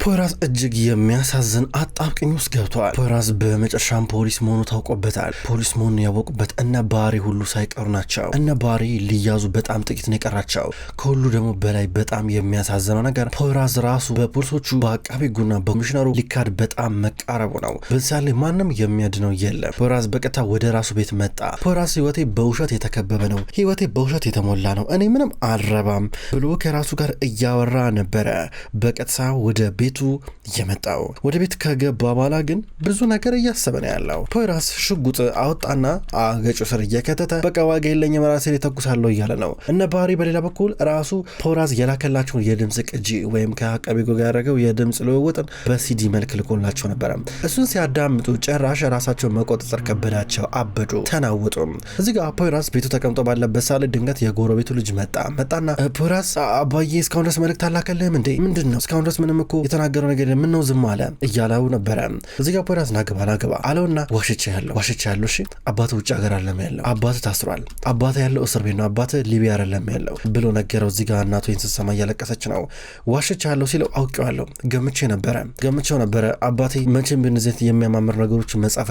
ፖይራስ እጅግ የሚያሳዝን አጣብቂኝ ውስጥ ገብቷል። ፖይራስ በመጨረሻም ፖሊስ መሆኑ ታውቆበታል። ፖሊስ መሆኑን ያወቁበት እነ ባሪ ሁሉ ሳይቀሩ ናቸው። እነ ባሪ ሊያዙ በጣም ጥቂት ነው የቀራቸው። ከሁሉ ደግሞ በላይ በጣም የሚያሳዝነው ነገር ፖይራስ ራሱ በፖሊሶቹ በአቃቤ ሕጉና በኮሚሽነሩ ሊካድ በጣም መቃረቡ ነው። በዚያ ላይ ማንም የሚያድነው የለም። ፖይራስ በቀጥታ ወደ ራሱ ቤት መጣ። ፖይራስ ህይወቴ በውሸት የተከበበ ነው፣ ህይወቴ በውሸት የተሞላ ነው፣ እኔ ምንም አልረባም ብሎ ከራሱ ጋር እያወራ ነበረ። በቀጥታ ወደ ቤቱ የመጣው ወደ ቤት ከገባ በኋላ ግን ብዙ ነገር እያሰበ ነው ያለው። ፖይራስ ሽጉጥ አወጣና አገጩ ስር እየከተተ በቃ ዋጋ የለኝም ራሴ ተኩሳለሁ እያለ ነው። እነ ባሪ በሌላ በኩል ራሱ ፖይራስ የላከላቸውን የድምጽ ቅጂ ወይም ከአቃቤ ሕግ ጋር ያደረገው የድምጽ ልውውጥን በሲዲ መልክ ልኮላቸው ነበረ። እሱን ሲያዳምጡ ጭራሽ ራሳቸውን መቆጣጠር ከበዳቸው፣ አበዱ፣ ተናወጡ። እዚህ ጋር ፖይራስ ቤቱ ተቀምጦ ባለበት ሳለ ድንገት የጎረቤቱ ልጅ መጣና ፖይራስ አባዬ እስካሁን ድረስ መልእክት አላከልህም እንዴ? ምንድን ነው እስካሁን ድረስ ምንም እኮ የተናገረው ነገር ምን ነው ዝም አለ እያለው ነበረ። እዚህ ጋር ፖይራስ ናግባ አለውና ዋሽቼ ያለው እሺ አባቱ ውጭ ሀገር አይደለም ያለው፣ አባቱ ታስሯል፣ አባቱ ያለው እስር ቤት ነው፣ አባቱ ሊቢያ አይደለም ያለው ብሎ ነገረው። እዚህ ጋር እናቱ ስትሰማ እያለቀሰች ነው። ዋሽቼ ያለው ሲለው አውቄዋለሁ፣ ገምቼው ነበረ አባቴ መቼም ቢሆን እዚህ የሚያማምር ነገሮች መጻፍ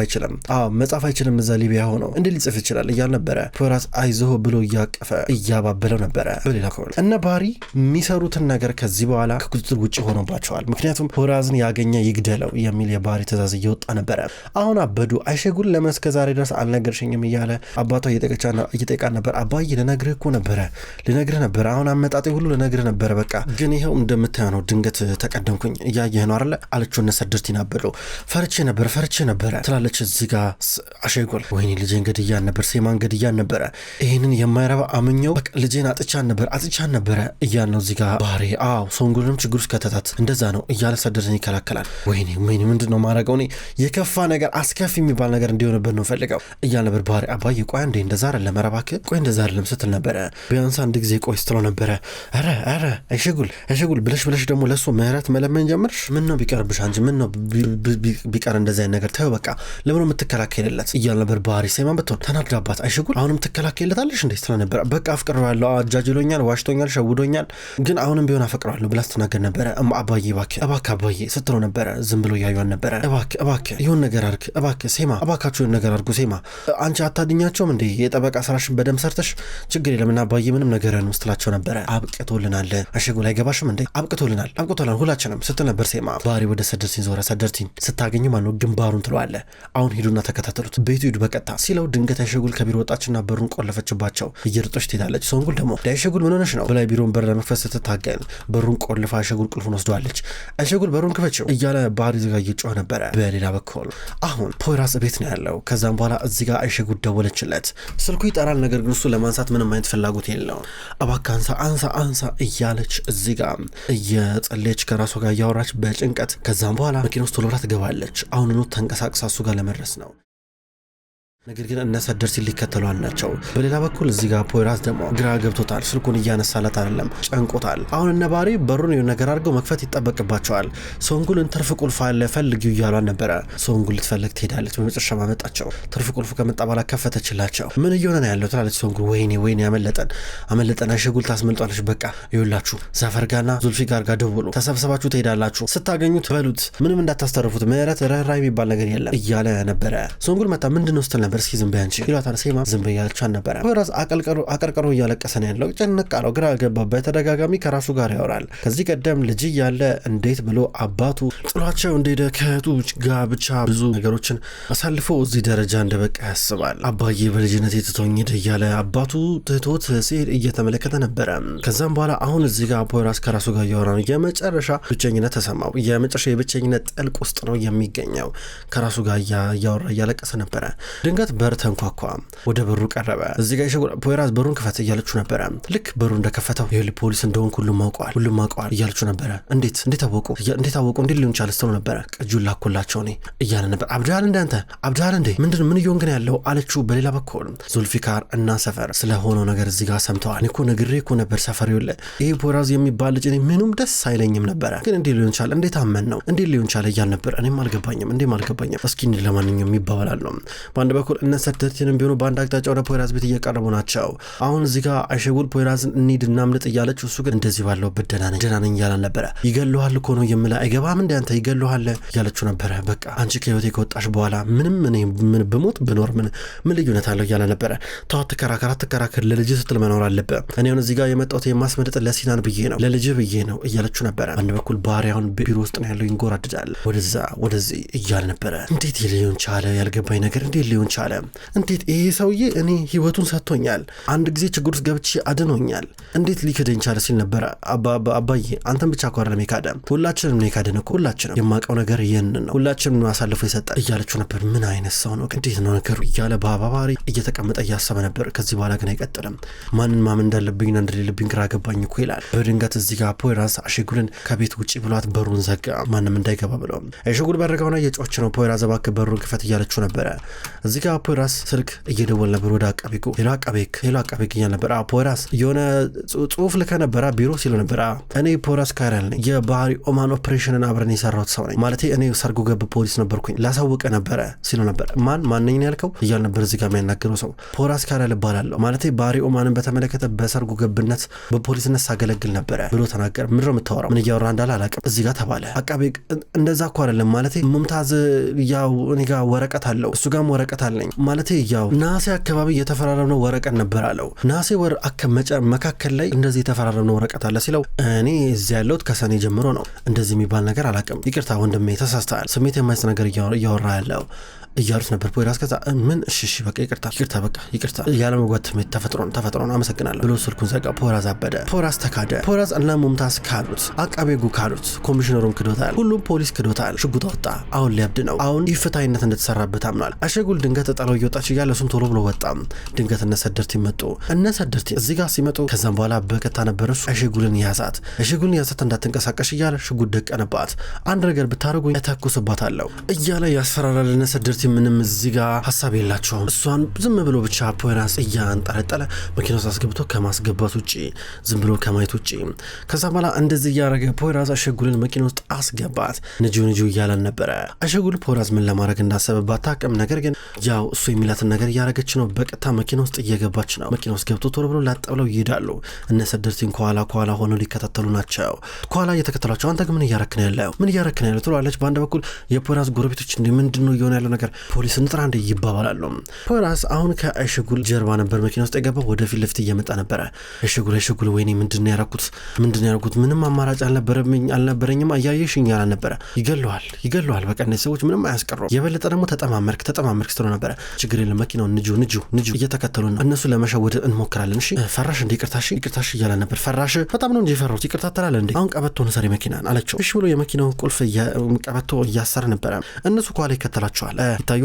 አይችልም እዛ ሊቢያ ሆኖ እንዴ ሊጽፍ ይችላል እያል ነበረ። ፖይራስ አይዞህ ብሎ እያቀፈ እያባበለው ነበረ። በሌላ በኩል እነ ባሪ የሚሰሩትን ነገር ከዚህ በኋላ ከቁጥጥር ውጭ ሆኖባቸዋል። ምክንያቱም ፖይራስን ያገኘ ይግደለው የሚል የባሪ ትእዛዝ እየወጣ ነበረ። አሁን አበዱ። አይሸጉል ለምን እስከ ዛሬ ድረስ አልነገርሽኝም እያለ አባቷ እየጠየቃ ነበር። አባዬ ልነግርህ ነበር አሁን አመጣጤ ሁሉ ልነግርህ ነበረ፣ በቃ ግን ይኸው እንደምታየው ነው፣ ድንገት ተቀደምኩኝ እያየህ ነው አይደለ አለችው። እነ ሰደርቲን አበዱ። ፈርቼ ነበረ ትላለች እዚህ ጋር አይሸጉል። ወይኔ ልጄን ገድያን ነበር፣ ሴማን ገድያን ነበረ፣ ይህንን የማይረባ አምኘው በቃ ልጄን አጥቻን ነበረ እያል ነው እዚህ ጋር ባሪ። ሶንጉልንም ችግር ውስጥ ከተታት እንደዛ ነው እያለ ሰደርቲን ይከላከላል። ወይኔ ምንድን ነው ማረገው? እኔ የከፋ ነገር አስከፊ የሚባል ነገር እንዲሆንበት ነው ፈልገው እያለ ነበር ባሪ። አባዬ ቆይ እንዴ እንደዛ አይደለም መረባክ ቆይ እንደዛ አይደለም ስትል ነበረ። ቢያንስ አንድ ጊዜ ቆይ ስትለው ነበረ። ኧረ አይሸጉል ብለሽ ደግሞ ለሱ ምህረት መለመን ጀመርሽ? ምን ነው ቢቀርብሽ አንቺ ምን ነው ቢቀር እንደዛ አይነት ነገር ተው በቃ ለምን የምትከላከልለት እያለ ነበር ባሪ። ሴማን ብትሆን ተናዳባት አይሸጉል አሁንም ትከላከልለታለሽ እንዴ ስትለው ነበር። በቃ አፍቅረዋለሁ፣ አጃጅሎኛል፣ ዋሽቶኛል፣ ሸውዶኛል፣ ግን አሁንም ቢሆን አፈቅረዋለሁ ብላ ስትናገር ነበረ። አባዬ እባክህ አባዬ ስትለው ነበረ። ዝም ብሎ ያዩን ነበረ። እባክህ ይሁን ነገር አድርግ እባክህ ሴማ፣ እባካችሁን ነገር አድርጉ ሴማ፣ አንቺ አታድኛቸውም እንዴ? የጠበቃ ስራሽን በደም ሰርተሽ ችግር የለምና አባዬ ምንም ነገር ነው ስትላቸው ነበረ። አብቅቶልናል አይሸጉል አይገባሽም እንዴ? አብቅቶልናል ሁላችንም ስትል ነበር ሴማ። ባሪ ወደ ሰደርቲን ዞረ። ሰደርቲን ስታገኙ ማነው ግንባሩን ትለዋለ። አሁን ሂዱና ተከታተሉት፣ ቤቱ ሂዱ በቀጥታ ሲለው ድንገት አይሸጉል ከቢሮ ወጣችና በሩን ቆለፈችባቸው። እየሮጠች ትሄዳለች። ሶንጉል ደግሞ አይሸጉል ምን ሆነሽ ነው ብላ ቢሮን በር ለመክፈት ስትታገል በሩን ቆልፋ አይሸጉል ቁልፉን ወስዷለች። አይሸጉል በሩን ክፈችው እያለ ባሪ ዝጋ እየጮኸ ነበረ። በሌላ በኩል አሁን ፖይራስ ቤት ነው ያለው። ከዛም በኋላ እዚህ ጋር አይሸጉል ደወለችለት። ስልኩ ይጠራል፣ ነገር ግን እሱ ለማንሳት ምንም አይነት ፍላጎት የለውም። እባክህ አንሳ እያለች እዚህ ጋር እየጸለየች ከራሷ ጋር እያወራች በጭንቀት ከዛም በኋላ መኪና ውስጥ ቶሎ ብላ ትገባለች። አሁኑኑ ተንቀሳቅሳ እሱ ጋር ለመድረስ ነው። ነገር ግን እነ ሰደርቲን ሊከተሉ አልናቸው። በሌላ በኩል እዚህ ጋር ፖይራስ ደግሞ ግራ ገብቶታል። ስልኩን እያነሳለት አይደለም፣ ጨንቆታል። አሁን እነ ባሪ በሩን የሆነ ነገር አድርገው መክፈት ይጠበቅባቸዋል። ሶንጉልን ትርፍ ቁልፍ አለ ፈልጊው እያሏን ነበረ። ሶንጉል ልትፈልግ ትሄዳለች። በመጨረሻ ማመጣቸው ትርፍ ቁልፉ ከመጣ በኋላ ከፈተችላቸው። ምን እየሆነ ነው ያለው ትላለች ሶንጉል። ወይኔ አመለጠን አይሸጉል ታስመልጧለች። በቃ ይውላችሁ ዛፈርጋና ዙልፊካር ጋር ደውሉ፣ ተሰብስባችሁ ትሄዳላችሁ፣ ስታገኙት በሉት፣ ምንም እንዳታስተርፉት፣ ምህረት ርህራሄ የሚባል ነገር የለም እያለ ነበረ። ሶንጉል መጣ። ምንድነው ስትል ነበር። እስኪ ዝም በይ አንቺ ይላታል። ሴማ ዝም በይ ያለቻት ነበረ። ፖይራስ አቀርቀሮ እያለቀሰ ነው ያለው። ጨነቅ አለው፣ ግራ ገባበት። በተደጋጋሚ ከራሱ ጋር ያወራል። ከዚህ ቀደም ልጅ ያለ እንዴት ብሎ አባቱ ጥሏቸው እንደሄደ ከእህቶች ጋር ብቻ ብዙ ነገሮችን አሳልፎ እዚህ ደረጃ እንደበቃ ያስባል። አባዬ በልጅነት ትቶኝ ሄደ እያለ አባቱ ትቶት ሲሄድ እየተመለከተ ነበረ። ከዛም በኋላ አሁን እዚህ ጋር ፖይራስ ከራሱ ጋር ያወራ ነው። የመጨረሻ ብቸኝነት ተሰማው። የመጨረሻ የብቸኝነት ጥልቅ ውስጥ ነው የሚገኘው። ከራሱ ጋር እያወራ እያለቀሰ ነበረ። ድንገት በር ተንኳኳ። ወደ በሩ ቀረበ። እዚህ ጋር ፖይራስ በሩን ክፈት እያለችው ነበረ። ልክ በሩ እንደከፈተው ፖሊስ እንደሆንኩ ሁሉም አውቀዋል እያለችው ነበረ። እንዴት አወቁ እንዴት ሊሆን ቻለ ስትለው ነበረ። ቅጁን ላኩላቸው እኔ እያለ ነበር። አብዳል እንዴ ምን እየሆንክ ነው ያለው አለችው። በሌላ በኩል ዙልፊካር እና ሰፈር ስለሆነው ነገር እዚህ ጋር ሰምተዋል። እኔ እኮ ነግሬ እኮ ነበር ሰፈር ይውለ ይሄ ፖይራስ የሚባል ልጅ እኔ ምንም ደስ አይለኝም ነበረ፣ ግን እንዴት ሊሆን ቻለ እንዴት አመን ነው እንዴት ሊሆን ቻለ እያል ነበር። እኔም አልገባኝም እስኪ ለማንኛውም ይባባላል ነው። በአንድ በኩል በኩል እነ ሰደርቲንም ቢሆኑ በአንድ አቅጣጫ ወደ ፖይራዝ ቤት እየቀረቡ ናቸው። አሁን እዚህ ጋር አይሸጉል ፖይራዝን እንሂድ እናምልጥ እያለች እሱ ግን እንደዚህ ባለውበት ደህና ነኝ እያላን ነበረ። ይገለዋል እኮ ነው የምልህ አይገባም እንደ አንተ ይገለዋል እያለችው ነበረ። በቃ አንቺ ከህይወቴ ከወጣሽ በኋላ ምንም ምን ብሞት ብኖር ምን ልዩነት አለው እያለ ነበረ። ተዋት ትከራከር ለልጅ ስትል መኖር አለብህ። እኔ አሁን እዚህ ጋር የመጣሁት የማስመለጥ ለሲናን ብዬ ነው ለልጅ ብዬ ነው እያለችው ነበረ። አንድ በኩል ባሪያውን ቢሮ ውስጥ ነው ያለው ይንጎራድዳል ወደዚህ እያለ ነበረ። እንዴት ሊሆን ቻለ ያልገባኝ ነገር እንዴት ሊሆን ቻለ? እንዴት ይሄ ሰውዬ እኔ ህይወቱን ሰጥቶኛል፣ አንድ ጊዜ ችግር ውስጥ ገብቼ አድኖኛል፣ እንዴት ሊክደኝ ቻለ ሲል ነበረ። አባዬ አንተን ብቻ እኮ አይደለም የካደ ሁላችንም ነው የካደን እኮ ሁላችንም የማውቀው ነገር ይሄንን ነው ሁላችንም ነው አሳልፎ የሰጠ እያለችው ነበር። ምን አይነት ሰው ነው እንዴት ነው ነገሩ እያለ በአባባሪ እየተቀመጠ እያሰበ ነበር። ከዚህ በኋላ ግን አይቀጥልም። ማንን ማመን እንዳለብኝና እንደሌለብኝ ግራ ገባኝ እኮ ይላል። በድንገት እዚህ ጋር ፖይራዝ አይሸጉልን ከቤት ውጪ ብሏት በሩን ዘጋ፣ ማንም እንዳይገባ ብለው። አይሸጉል በረጋውና የጮች ነው ፖይራዝ እባክህ በሩን ክፈት እያለችው ነበረ። እዚህ ጋር ፖይራዝ ስልክ እየደወለ ነበር ወደ አቃቤኩ። ሄሎ አቃቤክ እያለ ነበር። ፖይራዝ የሆነ ጽሁፍ ልከ ነበረ ቢሮ ሲሉ ነበር። እኔ ፖይራዝ ካይራል ነኝ፣ የባህሪ ኦማን ኦፕሬሽንን አብረን የሰራሁት ሰው ነኝ፣ ማለት እኔ ሰርጎ ገብ ፖሊስ ነበርኩኝ ላሳውቀ ነበረ ሲሉ ነበር። ማንኝ ያልከው እያለ ነበር እዚህ ጋር የሚያናገረው ሰው። ፖይራዝ ካይራል እባላለሁ፣ ማለት ባህሪ ኦማንን በተመለከተ በሰርጎ ገብነት በፖሊስነት ሳገለግል ነበረ ብሎ ተናገረ። ምንድነው የምታወራው? ምን እያወራ እንዳለ አላውቅም። እዚህ ጋር ተባለ። አቃቤ እንደዛ እኮ አይደለም፣ ማለት ሙምታዝ ያው እኔ ጋር ወረቀት አለው እሱ ጋርም ወረቀት አለኝ፣ ማለት ያው ናሴ አካባቢ የተፈራረምነው ወረቀት ነበር አለው። ናሴ ወር መካከል ላይ እንደዚህ የተፈራረምነው ወረቀት አለ ሲለው እኔ እዚህ ያለሁት ከሰኔ ጀምሮ ነው፣ እንደዚህ የሚባል ነገር አላውቅም፣ ይቅርታ ወንድሜ ተሳስተሃል፣ ስሜት የማይስ ነገር እያወራ ያለው እያሉት ነበር። ፖይራዝ ከዛ ምን እሺ በቃ ይቅርታ ያለ መጓት ስሜት ተፈጥሮን አመሰግናለሁ ብሎ ስልኩን ዘጋ። ፖይራዝ አበደ። ፖይራዝ ተካደ። ፖይራዝ እና ሙምታዝ ካሉት፣ አቃቤ ሕጉ ካሉት፣ ኮሚሽነሩን ክዶታል፣ ሁሉም ፖሊስ ክዶታል። ሽጉጥ ወጣ። አሁን ሊያብድ ነው። አሁን ኢፍትሃዊነት እንደተሰራበት አምኗል። አይሸጉል ድንገት ተጣለው እየወጣች እያለ እሱም ቶሎ ብሎ ወጣ። ድንገት እነ ሰደርቲ መጡ። እዚህ ጋር ሲመጡ ከዛም በኋላ በከታ ነበር እሱ አይሸጉልን ያዛት እንዳትንቀሳቀሽ እያለ ሽጉጥ ደቀነባት። አንድ ነገር ብታደርጉኝ እተኩስባታለሁ እያለ ያስፈራራል። እነ ሰደርቲ ምንም እዚህ ጋር ሐሳብ የላቸውም። እሷን ዝም ብሎ ብቻ ፖይራዝ እያንጠለጠለ መኪና ውስጥ አስገብቶ ከማስገባት ውጪ ዝም ብሎ ከማየት ውጪ ከዛ በኋላ እንደዚህ እያደረገ ፖይራዝ አይሸጉልን መኪና ውስጥ አስገባት። ንጁ እያለን ነበረ። አይሸጉል ፖይራዝ ምን ለማድረግ እንዳሰበባት ታውቅም። ነገር ግን ያው እሱ የሚላትን ነገር እያደረገች ነው። በቀጥታ መኪና ውስጥ እየገባች ነው። መኪና ውስጥ ገብቶ ቶሎ ብሎ ላጠብለው ይሄዳሉ። እነ ሰደርቲን ከኋላ ሆነው ሊከታተሉ ናቸው። ከኋላ እየተከተሏቸው አንተ ግን ምን እያረክ ነው ያለው ትሏለች። በአንድ በኩል የፖይራዝ ጎረቤቶች ምንድነው እየሆነ ያለው ነገር ፖሊስ እንጥራ እንደ ይባባላሉ። ፖይራዝ አሁን ከአይሸጉል ጀርባ ነበር መኪና ውስጥ የገባው። ወደ ፊት ለፊት እየመጣ ነበረ። አይሸጉል ወይኔ ምንድነው ያረኩት ምንም አማራጭ አልነበረኝም አያየሽኝ ያለ ነበረ። ይገለዋል በቃ እነዚህ ሰዎች ምንም አያስቀሩም። የበለጠ ደግሞ ተጠማመርክ ስትለው ነበረ። ችግር የለም መኪናውን ንጁ እየተከተሉ ነው። እነሱ ለመሸወድ እንሞክራለን። እሺ ፈራሽ እንደ ይቅርታሽ እያለ ነበር። ፈራሽ በጣም ነው እንጂ ፈራሁት ይቅርታ ትላለህ እንዴ? አሁን ቀበቶን ሰሪ መኪናን አለችው። እሺ ብሎ የመኪናውን ቁልፍ ቀበቶ እያሰረ ነበረ። እነሱ ከኋላ ይከተላቸዋል።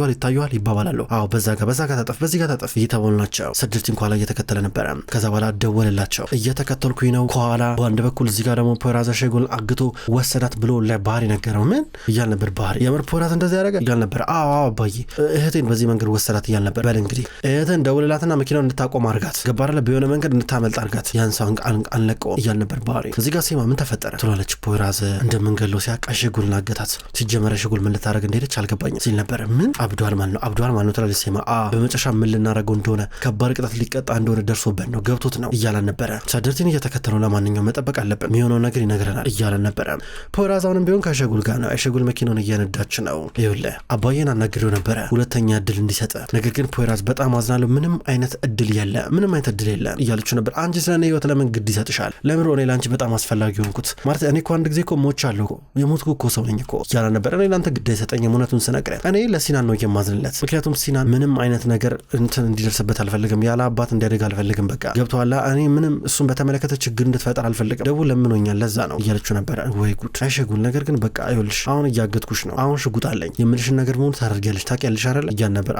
ይታዩዋል ይባባላሉ። አዎ በዛ ጋር ታጠፍ በዚህ ጋር ታጠፍ እየተባሉ ናቸው። ሰደርቲን ከኋላ እየተከተለ ነበረ። ከዛ በኋላ ደወለላቸው። እየተከተልኩኝ ነው ከኋላ። በአንድ በኩል እዚህ ጋር ደግሞ ፖይራዝ አይሸጉልን አግቶ ወሰዳት ብሎ ለባህሪ ነገረው። ምን እያል ነበር ባህሪ? የምር ፖይራዝ እንደዚህ ያደረገ እያል ነበር። አዎ አባዬ እህቴን በዚህ መንገድ ወሰዳት እያል ነበር። በል እንግዲህ እህቴን ደውልላትና መኪናውን እንድታቆም አድርጋት፣ ገባረለ በሆነ መንገድ እንድታመልጥ አድርጋት፣ ያን ሰው አንለቀው እያል ነበር ባህሪ። እዚህ ጋር ሲማ ምን ተፈጠረ ትላለች። ፖይራዝ እንደምንገለው ሲያውቅ አይሸጉልን አገታት። ሲጀመር አይሸጉል ምን ልታደርግ እንደሄደች አልገባኝም ሲል ነበር። ምን አብዷል ማለት ነው ትላለች ሲማ። በመጨረሻ ምን ልናደርገው እንደሆነ ከባድ ቅጣት ሊቀጣ እንደሆነ ደርሶበት ነው ገብቶት ነው እያለን ነበረ። ሰደርቲን እየተከተለው ለማንኛውም መጠበቅ አለብን የሚሆነውን ነገር ይነግረናል እያለን ነበረ። ፖይራዝ አሁንም ቢሆን ከአይሸጉል ጋር ነው። አይሸጉል መኪናውን እየነዳች ነው። ይኸውልህ አባዬን አናግሬው ነበረ ሁለተኛ እድል እንዲሰጥ፣ ነገር ግን ፖይራዝ በጣም አዝናለሁ ምንም አይነት እድል የለም እያለችው ነበር። አንቺ ስለኔ ህይወት ለምን ግድ ይሰጥሻል? ለምን እኔ ለአንቺ በጣም አስፈላጊ ሆንኩት ማለት እኔ እኮ አንድ ጊዜ እኮ ሞቻለሁ የሞትኩ እኮ ሰው ነኝ እኮ እያለን ነበር። እኔ ለአንተ ግድ አይሰጠኝም እውነቱን ስነግርህ እኔ ለሲናን ነው የማዝንለት፣ ምክንያቱም ሲናን ምንም አይነት ነገር እንዲደርስበት አልፈልግም፣ ያለ አባት እንዲያደግ አልፈልግም። በቃ ገብቶሃል? እኔ ምንም እሱን በተመለከተ ችግር እንድትፈጠር አልፈልግም። ደቡ ለምኖኛል ለዛ ነው እያለችው ነበረ። ወይ ጉድ አይሸጉል። ነገር ግን በቃ ይኸውልሽ አሁን እያገትኩሽ ነው፣ አሁን ሽጉጥ አለኝ፣ የምልሽን ነገር መሆኑ ታደርጊያለሽ፣ ታውቂያለሽ አይደል እያል ነበር።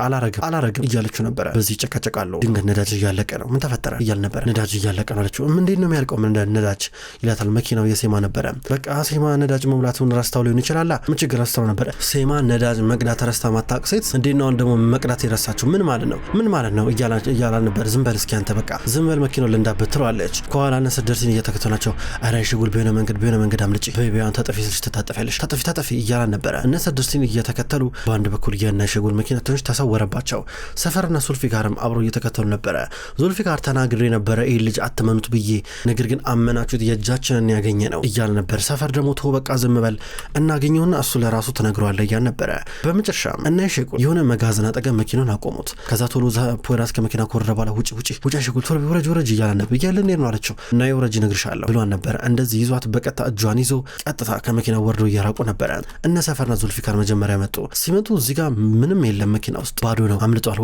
አላረግም እያለችው ነበረ። በዚህ ጨቃጨቃለሁ። ድንገት ነዳጅ እያለቀ ነው። ምን ተፈጠረ እያል ነበር። ነዳጅ እያለቀ ነው አለችው። እንዴት ነው የሚያልቀው? ነዳጅ ይላታል። መኪናው የሴማ ነበረ። በቃ ሴማ ነዳጅ መሙላቱን ረስታው ሊሆን ይችላል። ምን ችግር ረስታው ነበረ። ሴማ ነዳጅ መቅዳት ረስታ ማታቅ ሴት እንዴት ነው ደግሞ መቅዳት የረሳችሁ? ምን ማለት ነው እያላ ነበር። ዝም በል እስኪ አንተ በቃ ዝም በል መኪናው ልንዳበት ትለዋለች። ከኋላ እነ ሰደርቲን እየተከተላቸው ኧረ አይሸጉል በሆነ መንገድ አምልጪ በቢያን ተጠፊ ስልሽ ትታጠፊያለሽ ታጠፊ እያላ ነበረ። እነ ሰደርቲን እየተከተሉ በአንድ በኩል የእነ አይሸጉል መኪና ትንሽ ተሰወረባቸው። ሰፈርና ዙልፊካርም አብሮ እየተከተሉ ነበረ። ዙልፊካር ተናግሬ ነበረ ይህ ልጅ አትመኑት ብዬ፣ ነገር ግን አመናችሁት የእጃችንን ያገኘ ነው እያል ነበር። ሰፈር ደግሞ ተው በቃ ዝም በል እናገኘውና እሱ ለራሱ ተነግሯል እያል ነበረ። በመጨረሻም እና ሸጉል የሆነ መጋዘን አጠገብ መኪናውን አቆሙት። ከዛ ቶሎ ፖይራዝ ከመኪና ኮረደ በኋላ ውጪ ሸጉል ቶሎ ወረጅ እያለ ነበር። እያለን ነው አለችው እና የወረጅ እነግርሻለሁ ብሏን ነበረ። እንደዚህ ይዟት በቀጥታ እጇን ይዞ ቀጥታ ከመኪና ወርዶ እየራቁ ነበረ። እነ ሰፈርና ዙልፊካር መጀመሪያ ሲመጡ እዚህ ጋር ምንም የለም፣ መኪና ውስጥ ባዶ ነው። አምልጠዋል፣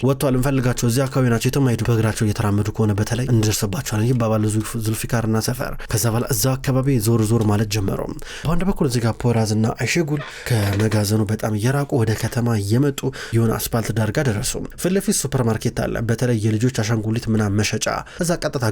ወጥተዋል፣ እንፈልጋቸው እዚህ አካባቢ ናቸው፣ የትም አይሄዱ፣ በእግራቸው እየተራመዱ ከሆነ በተለይ እንደርሰባቸዋለን ይባባሉ ዙልፊካርና ሰፈር። ከዛ በኋላ እዛ አካባቢ ዞር ማለት ጀመሩ። በአንድ በኩል እዚህ ጋር ፖይራዝና አይሸጉል ከመጋዘኑ በጣም እየራቁ ወደ ከተማ እየመጡ የሆነ አስፓልት ዳርጋ ደረሱ። ፊት ለፊት ሱፐርማርኬት አለ፣ በተለይ የልጆች አሻንጉሊት ምናምን መሸጫ። እዛ ቀጥታ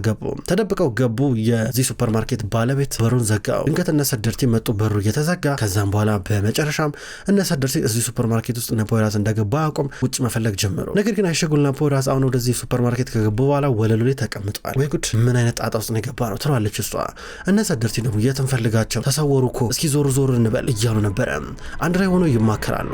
ተደብቀው ገቡ። የዚህ ሱፐርማርኬት ባለቤት በሩን ዘጋው። ድንገት እነ ሰደርቲ መጡ፣ በሩ እየተዘጋ። ከዛም በኋላ በመጨረሻም እነ ሰደርቲ እዚህ ሱፐርማርኬት ውስጥ እነ ፖይራዝ እንደገባ አቆም ውጭ መፈለግ ጀመሩ። ነገር ግን አይሸጉልና ፖይራዝ አሁን ወደዚህ ሱፐርማርኬት ከገቡ በኋላ ወለሉ ላይ ተቀምጠዋል። ወይ ጉድ ምን አይነት ጣጣ ውስጥ ነው የገባ ነው ትላለች እሷ። እነ ሰደርቲ ደግሞ የትንፈልጋቸው ተሰወሩ እኮ እስኪ ዞር እንበል እያሉ ነበረ። አንድ ላይ ሆኖ ይማከራሉ።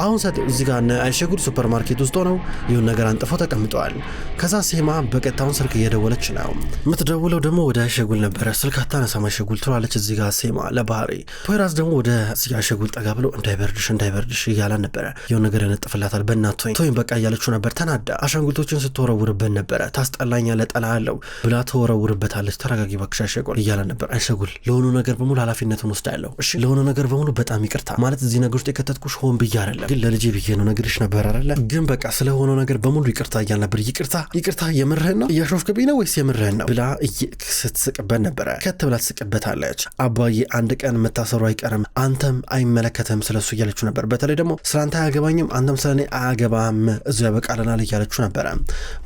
አሁን እዚህ ጋር አይሸጉል ሱፐርማርኬት ውስጥ ሆነው ይሁን ነገር አንጥፈው ተቀምጠዋል። ከዛ ሴማ በቀጥታውን ስልክ እየደወለች ነው። የምትደውለው ደግሞ ወደ አይሸጉል ነበረ። ስልክ አታነሳም አይሸጉል ትላለች እዚህ ጋር ሴማ ለባህሪ። ፖይራዝ ደግሞ ወደ እዚህ ጋር አይሸጉል ጠጋ ብሎ እንዳይበርድሽ እያላን ነበረ። የሆነ ነገር ያነጥፍላታል። በእናትህ ቶይን በቃ እያለችው ነበር። ተናዳ አሻንጉልቶችን ስትወረውርበት ነበረ። ታስጠላኛለህ ጠላሃለሁ ብላ ተወረውርበታለች። ተረጋጊ እባክሽ አይሸጉል እያላን ነበር። አይሸጉል ለሆኑ ነገር በሙሉ ኃላፊነቱን ወስዳለሁ። እሺ ለሆነ ነገር በሙሉ በጣም ይቅርታ ማለት እዚህ ነገር ውስጥ የከተትኩሽ ሆን ብዬ አይደለም፣ ግን ለልጄ ብዬ ነው ነግርሽ ነበር አይደለ? ግን በቃ ስለሆነው ነገር በሙሉ ይቅርታ እያል ነበር። ይቅርታ የምርህን ነው እያሾፍክብኝ ነው ወይስ የምርህን ነው ብላ ስትስቅበት ነበረ። ከት ብላ ትስቅበታለች። አባዬ አንድ ቀን መታሰሩ አይቀርም፣ አንተም አይመለከተም ስለሱ እያለችው ነበር። በተለይ ደግሞ ስላንተ አያገባኝም፣ አንተም ስለኔ አያገባም፣ እዙ ያበቃልናል እያለችው ነበረ።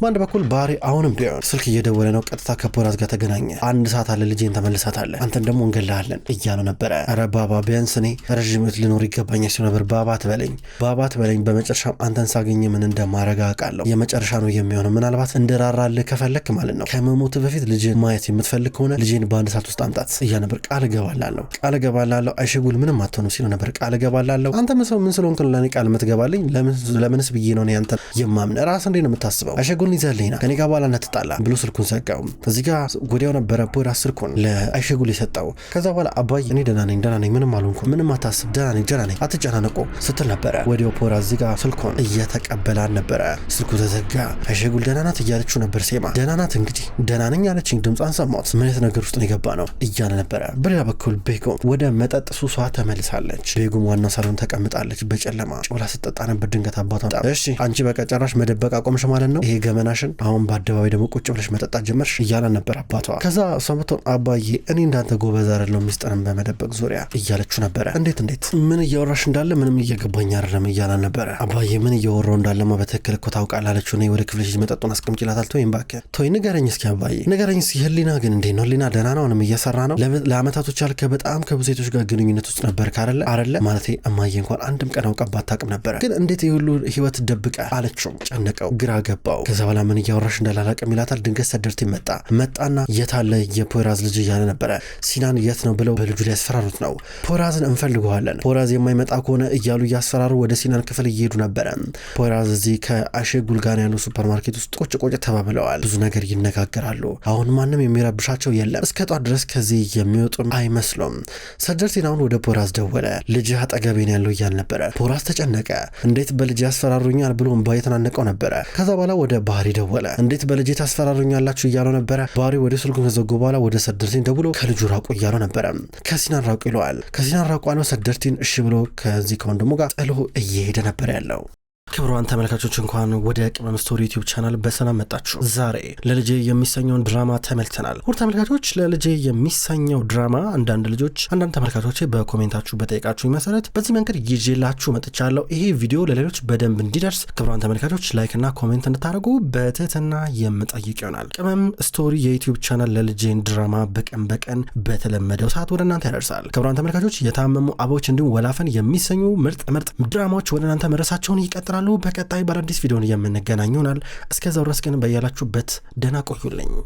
በአንድ በኩል ባህሪ አሁንም ቢሆን ስልክ እየደወለ ነው። ቀጥታ ከፖይራዝ ጋር ተገናኘ። 1 ሰዓት አለ ልጄን ተመልሳታለን፣ አንተን ደግሞ እንገላለን እያሉ ነበረ። ኧረ ባባ ቢያንስ እኔ ረዥም ዕድሜ ልኖር ይገባኛል ሲሉ ነበር። ባባ ትበለኝ፣ በመጨረሻም አንተን ሳገኘ ምን እንደማረጋ አውቃለሁ። የመጨረሻ ነው የሚሆነው። ምናልባት እንደራራልህ ከፈለክ ማለት ነው ከመሞት በፊት ልጅን ማየት የምትፈልግ ከሆነ ልጄን በ1 ሰዓት ውስጥ አምጣት እያ ነበር። ቃል እገባላለሁ አይሸጉል ምንም አትሆኑ ሲሉ ነበር። ቃል እገባላለሁ። አንተ ምን ስለሆንክ ለኔ ቃል የምትገባልኝ? ለምንስ ብዬ ነው አንተ የማምን? ራስ እንዴ ነው የምታስበው? አይሸጉልን ይዘህልኝና ከኔ ጋር በኋላ ነትጣላ ብሎ ስልኩን ዘጋው። እዚህ ጋር ወዲያው ነበረ ፖይራዝ ስልኩን ለአይሸጉል የሰጠው። ከዛ በኋላ አባዬ እኔ ደህና ነኝ ምንም አልሆንኩም፣ ምንም አታስብ፣ ደህና ነኝ አትጨናነቁ ስትል ነበረ። ወዲያው ፖይራዝ እዚህ ጋር ስልኩን እየተቀበላን ነበረ። ስልኩ ተዘጋ። አይሸጉል ደህና ናት እያለችው ነበር። ሴማ ደህና ናት እንግዲህ ደህና ነኝ አለችኝ፣ ድምጿን ሰማሁት፣ ምን አይነት ነገር ውስጥ ነው የገባ ነው እያለ ነበረ። በሌላ በኩል ቤጎም ወደ መጠጥ ሱሷ ተመልሳለች። ቤጎም ዋናው ሳሎን ተቀምጣለች። በጨለማ ጮላ ስትጠጣ ነበር። ድንገት አባቷ እሺ አንቺ በቃ ጨራሽ መደበቅ አቆምሽ ማለት ነው፣ ይሄ ገመናሽን አሁን በአደባባይ ደግሞ ቁጭ ብለሽ መጠጣት ጀመርሽ እያለ ነበር አባቷ። ከዛ ሰምቶ አባዬ እኔ እንዳንተ ጎበዝ አይደለሁም ሚስጥርን በመደበቅ ዙሪያ እያለችው ነበረ። እንዴት ምን እያወራሽ እንዳለ ምንም እየገባኝ አይደለም እያለ ነበረ። አባዬ ምን እያወራው እንዳለማ በትክክል እኮ ታውቃለህ አለችው። እኔ ወደ ክፍልሽ መጠጡን አስቀምጪላታል። ተወይ ንገረኝ እስኪ አባዬ ንገረኝ እስኪ። ህሊና ግን እንዴት ነው? ህሊና ደህና ነው? እየሰራ ነው? ለአመታቶች ያልከ በጣም ከብዙ ሴቶች ጋር ግንኙነት ውስጥ ነበር አይደለ? ማለቴ እማዬ እንኳን አንድም ቀን አውቃባት አታውቅም ነበረ፣ ግን እንዴት የሁሉ ህይወት ደብቀ አለችው። ጨነቀው፣ ግራ ገባው። ከዛ በኋላ ምን እያወራሽ እንዳላላቅም ይላታል። ድንገት ሰደርቲ መጣና የታለ የፖይራዝ ልጅ እያለ ነበረ። ሲናን የት ነው ብለው በልጁ ላይ ያስፈራሩት ነው። ፖይራዝን እንፈልገዋለን፣ ፖይራዝ የማይመጣ ከሆነ እያሉ እያስፈራሩ ወደ ሲናን ክፍል እየሄዱ ነበረ። ፖይራዝ እዚህ ከአይሸጉል ጋር ያለው ሱፐርማርኬት ውስጥ ቁጭ ተባብለዋል። ብዙ ነገር ይነጋገራሉ። አሁን ማንም የሚረብሻቸው የለም። እስከ ጧት ድረስ ከዚህ የሚወጡ አይመስሉም። ሰደርቲን አሁን ወደ ፖይራዝ ደወለ። ልጅህ አጠገቤ ነው ያለው እያል ነበረ። ፖይራዝ ተጨነቀ። እንዴት በልጅ ያስፈራሩኛል ብሎ እምባ የተናነቀው ነበረ። ከዛ በኋላ ወደ ባህሪ ደወለ። እንዴት በልጅ ታስፈራሩኛላችሁ እያለው ነበረ። ባህሪ ወደ ስልኩን ከዘጉ በኋላ ወደ ሰደርቲን ደውሎ ከልጁ ራቁ እያለው ነበረ። ከሲናን ራቁ ይለዋል። ከሲናን ራቁ አለው። ሰደርቲን እሺ ብሎ ከዚህ ከወንድሙ ጋር ጥሎ እየሄደ ነበር ያለው። ክብሯን ተመልካቾች እንኳን ወደ ቅመም ስቶሪ ዩቲዩብ ቻናል በሰላም መጣችሁ። ዛሬ ለልጄ የሚሰኘውን ድራማ ተመልክተናል። ሁሉ ተመልካቾች ለልጄ የሚሰኘው ድራማ አንዳንድ ተመልካቾች በኮሜንታችሁ በጠይቃችሁ መሰረት በዚህ መንገድ ይዤላችሁ መጥቻለሁ። ይሄ ቪዲዮ ለሌሎች በደንብ እንዲደርስ ክብሯን ተመልካቾች ላይክ እና ኮሜንት እንድታደርጉ በትህትና የምጠይቅ ይሆናል። ቅመም ስቶሪ የዩቲዩብ ቻናል ለልጄን ድራማ በቀን በተለመደው ሰዓት ወደ እናንተ ያደርሳል። ክብሯን ተመልካቾች የታመሙ አበቦች እንዲሁም ወላፈን የሚሰኙ ምርጥ ድራማዎች ወደ እናንተ መድረሳቸውን ይቀጥላሉ። በቀጣይ በአዲስ ቪዲዮን የምንገናኝ ይሆናል። እስከዛው ድረስ ግን በያላችሁበት ደህና ቆዩልኝ።